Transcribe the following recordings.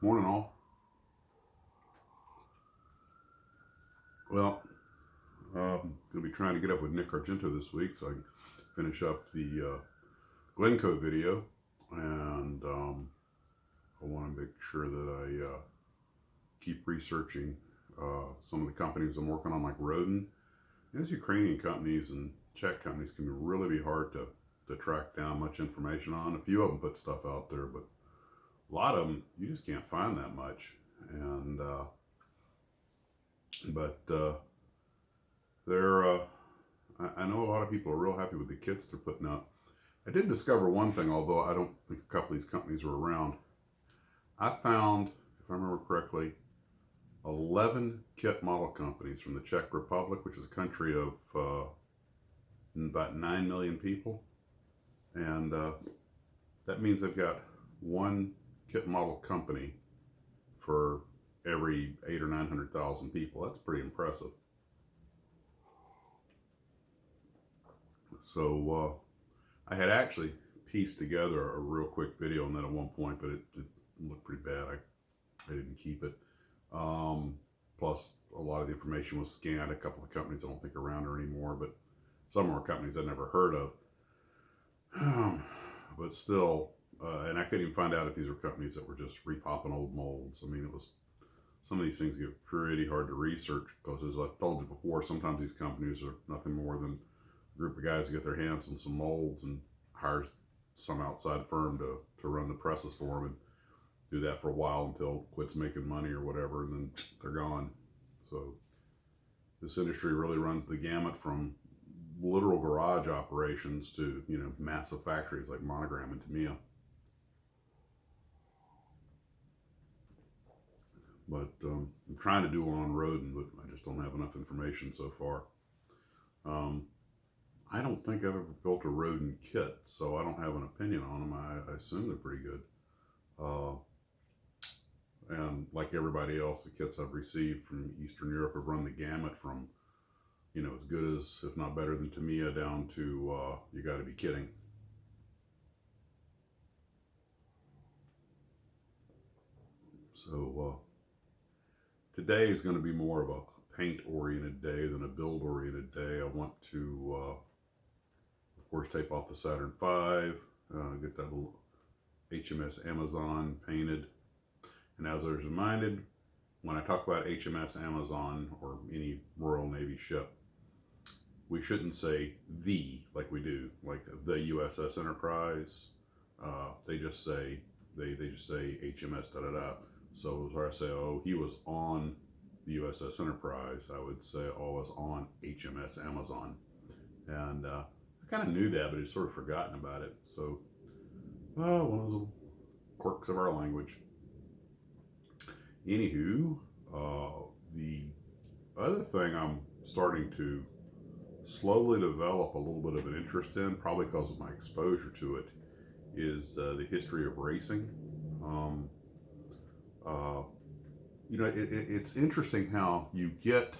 Morning, all. Well, I'm going to be trying to get up with Nick Argento this week so I can finish up the Glencoe video. And I want to make sure that I keep researching some of the companies I'm working on, like Rodent. These Ukrainian companies and Czech companies can really be hard to track down much information on. A few of them put stuff out there, but a lot of them you just can't find that much. And they're I know a lot of people are real happy with the kits they're putting out. I did discover one thing, although I don't think a couple of these companies are around. I found, if I remember correctly, 11 kit model companies from the Czech Republic, which is a country of about 9 million people. And that means they've got one kit model company for every 800,000 or 900,000 people. That's pretty impressive. So I had actually pieced together a real quick video on that at one point, but it looked pretty bad. I didn't keep it. Plus, a lot of the information was scanned. A couple of companies I don't think are around anymore, but some more companies I'd never heard of. But still, and I couldn't even find out if these were companies that were just repopping old molds. I mean, it was, some of these things get pretty hard to research because, as I told you before, sometimes these companies are nothing more than a group of guys to get their hands on some molds and hire some outside firm to run the presses for them and do that for a while until it quits making money or whatever, and then they're gone. So this industry really runs the gamut from literal garage operations to, you know, massive factories like Monogram and Tamiya. But I'm trying to do one on Rodent, but I just don't have enough information so far. I don't think I've ever built a Rodent kit, so I don't have an opinion on them. I assume they're pretty good. And like everybody else, the kits I've received from Eastern Europe have run the gamut from, you know, as good as, if not better than Tamiya, down to you got to be kidding. So today is going to be more of a paint-oriented day than a build-oriented day. I want to, of course, tape off the Saturn V, get that little HMS Amazon painted. And as I was reminded, when I talk about HMS Amazon or any Royal Navy ship, we shouldn't say the like we do, like the USS Enterprise. They just say HMS da da da. So as I say, oh, he was on the USS Enterprise, I would say, oh, I was on HMS Amazon. And I kind of knew that, but I'd sort of forgotten about it. So one of those little quirks of our language. Anywho, the other thing I'm starting to slowly develop a little bit of an interest in, probably because of my exposure to it, is the history of racing. You know, it's interesting how you get,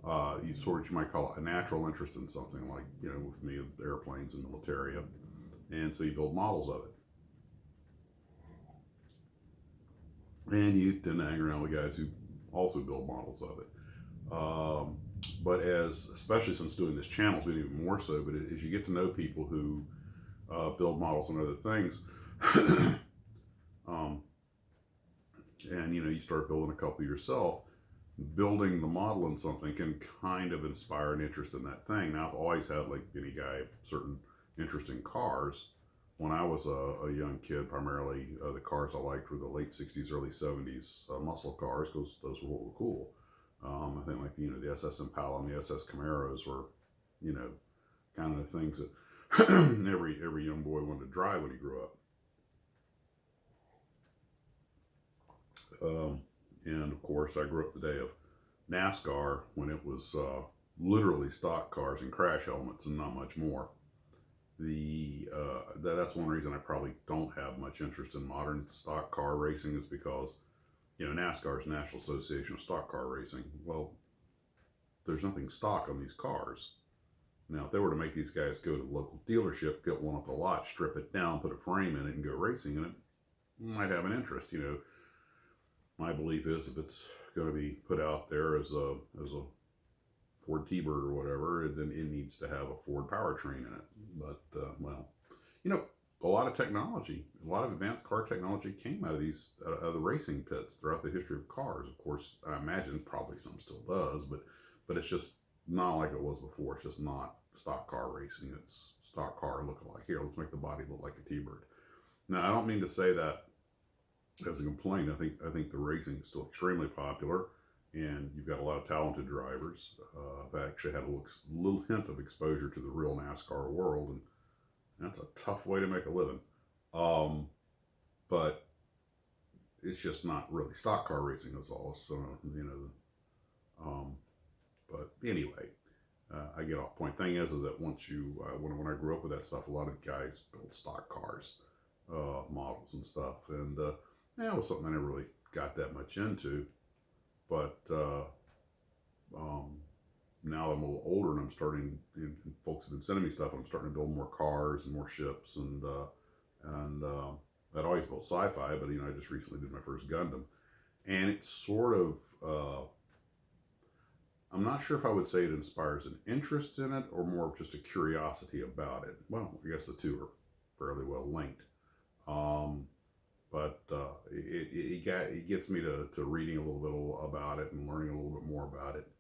you might call it a natural interest in something, like, you know, with me, airplanes and militaria, and so you build models of it. And you tend to hang around with guys who also build models of it. But especially since doing this channel, it's been even more so, but as you get to know people who build models and other things, and, you know, you start building a couple yourself, building the model in something can kind of inspire an interest in that thing. Now, I've always had, like any guy, certain interest in cars. When I was a young kid, primarily the cars I liked were the late 60s, early 70s muscle cars, because those were what were cool. I think, like, you know, the SS Impala and the SS Camaros were, you know, kind of the things that every young boy wanted to drive when he grew up. And of course, I grew up the day of NASCAR, when it was literally stock cars and crash helmets and not much more. That's one reason I probably don't have much interest in modern stock car racing, is because, you know, NASCAR is National Association of Stock Car Racing. Well, there's nothing stock on these cars. Now, if they were to make these guys go to the local dealership, get one at the lot, strip it down, put a frame in it, and go racing in it, might have an interest. You know, my belief is if it's going to be put out there as a Ford T-Bird or whatever, then it needs to have a Ford powertrain in it. But well, you know, a lot of technology, a lot of advanced car technology came out of these out of the racing pits throughout the history of cars. Of course, I imagine probably some still does, but it's just not like it was before. It's just not stock car racing. It's stock car look-alike. Here, let's make the body look like a T-Bird. Now, I don't mean to say that as a complaint. I think the racing is still extremely popular, and you've got a lot of talented drivers. I've actually had a little hint of exposure to the real NASCAR world, and that's a tough way to make a living. Um, but it's just not really stock car racing is all. So you know, but anyway, I get off point. Thing is that once you when I grew up with that stuff, a lot of the guys built stock cars, models and stuff, and yeah, it was something I never really got that much into. But now I'm a little older and I'm starting, and folks have been sending me stuff. I'm starting to build more cars and more ships, and I'd always built sci-fi, but you know, I just recently did my first Gundam, and it's sort of I'm not sure if I would say it inspires an interest in it or more of just a curiosity about it. Well, I guess the two are fairly well linked. Um, but it gets me to reading a little bit about it and learning a little bit more about it.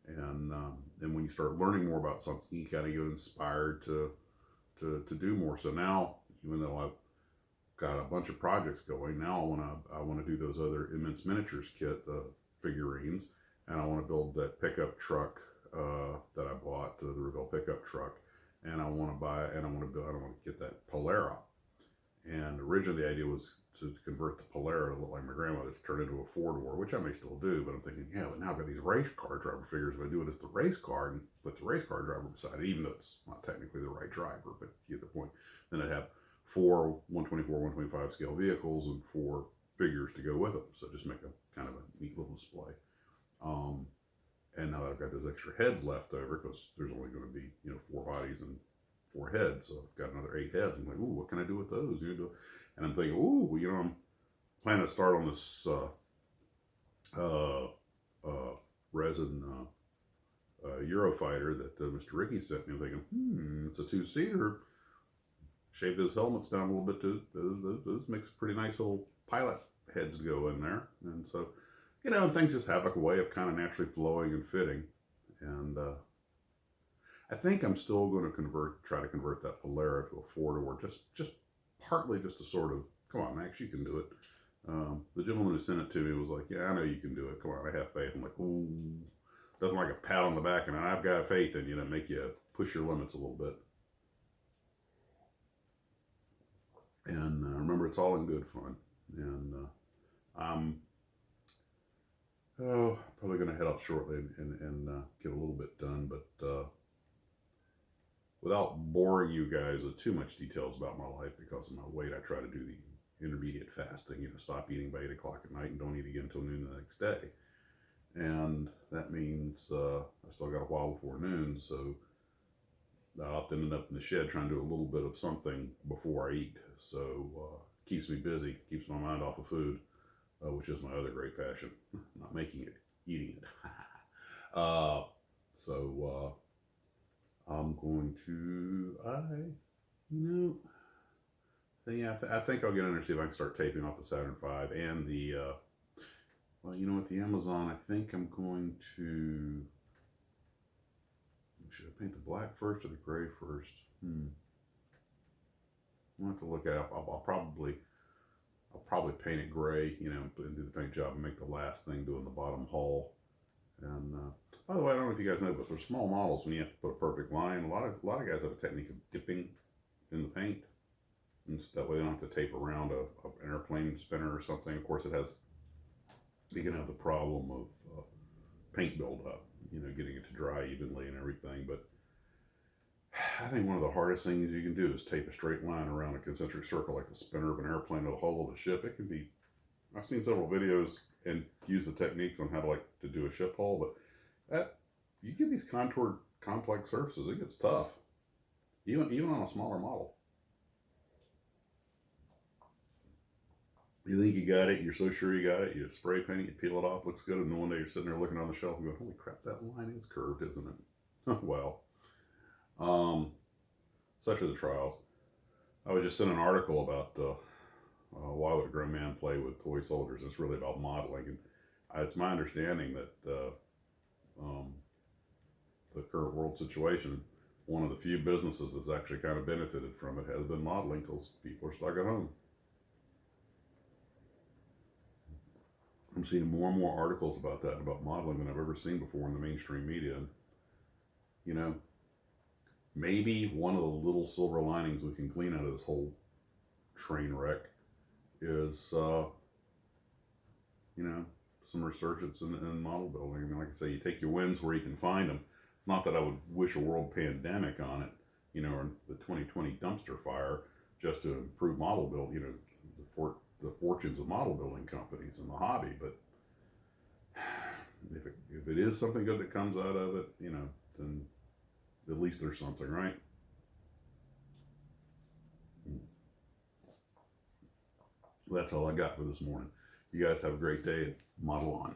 And when you start learning more about something, you kind of get inspired to do more. So now, even though I've got a bunch of projects going, now I want to do those other immense miniatures kit, the figurines, and I want to build that pickup truck that I bought, the Revell pickup truck, and I want to get that Polara. And originally the idea was to convert the Polara to look like my grandmother's, turn into a four-door, which I may still do, but I'm thinking, yeah, but now I've got these race car driver figures. If I do it as the race car and put the race car driver beside it, even though it's not technically the right driver, but you get the point, then I'd have 4 124, 125 scale vehicles and 4 figures to go with them. So just make a kind of a neat little display. And now that I've got those extra heads left over, because there's only going to be, you know, 4 bodies and 4 heads, so I've got another 8 heads. I'm like, ooh, what can I do with those? You know, and I'm thinking, ooh, you know, I'm planning to start on this resin Eurofighter that Mr. Ricky sent me. I'm thinking, it's a 2-seater. Shave those helmets down a little bit. Those makes a pretty nice little pilot heads to go in there. And so, you know, things just have like a way of kind of naturally flowing and fitting. And I think I'm still going to try to convert that Polara to a 4-door, just partly just to sort of, come on, Max, you can do it. The gentleman who sent it to me was like, yeah, I know you can do it. Come on, I have faith. I'm like, ooh, doesn't like a pat on the back, and I've got faith in you to make you push your limits a little bit. And remember, it's all in good fun. And I'm probably going to head out shortly and get a little bit done, but without boring you guys with too much details about my life because of my weight, I try to do the intermediate fasting, you know, stop eating by 8 o'clock at night and don't eat again until noon the next day. And that means I still got a while before noon, so I'll have to end up in the shed trying to do a little bit of something before I eat. So keeps me busy, keeps my mind off of food, which is my other great passion. Not making it, eating it. So I'm going to, I think I'll get in there and see if I can start taping off the Saturn V and the, well, you know what, the Amazon, I think I'm going to, should I paint the black first or the gray first? I'll have to look at it. I'll probably paint it gray, you know, and do the paint job and make the last thing doing the bottom hull. And by the way, I don't know if you guys know, but for small models, when you have to put a perfect line, a lot of guys have a technique of dipping in the paint, and so that way they don't have to tape around an airplane spinner or something. Of course, you can have the problem of paint buildup, you know, getting it to dry evenly and everything. But I think one of the hardest things you can do is tape a straight line around a concentric circle like the spinner of an airplane or the hull of a ship. It can be, I've seen several videos and use the techniques on how to do a ship hull, but you get these contoured complex surfaces, it gets tough, even on a smaller model. You think you got it, you're so sure you got it, you spray paint it, you peel it off, looks good, and then one day you're sitting there looking on the shelf and going, holy crap, that line is curved, isn't it? Well, um, such are the trials. I was just sent an article about why would a grown man play with toy soldiers. It's really about modeling, and it's my understanding that um, the current world situation, one of the few businesses that's actually kind of benefited from it has been modeling because people are stuck at home. I'm seeing more and more articles about that, about modeling, than I've ever seen before in the mainstream media. And, you know, maybe one of the little silver linings we can glean out of this whole train wreck is, you know, some resurgence in model building. I mean, like I say, you take your wins where you can find them. It's not that I would wish a world pandemic on it, you know, or the 2020 dumpster fire just to improve model build, you know, the fortunes of model building companies and the hobby. But if it is something good that comes out of it, you know, then at least there's something, right? Well, that's all I got for this morning. You guys have a great day. Model on.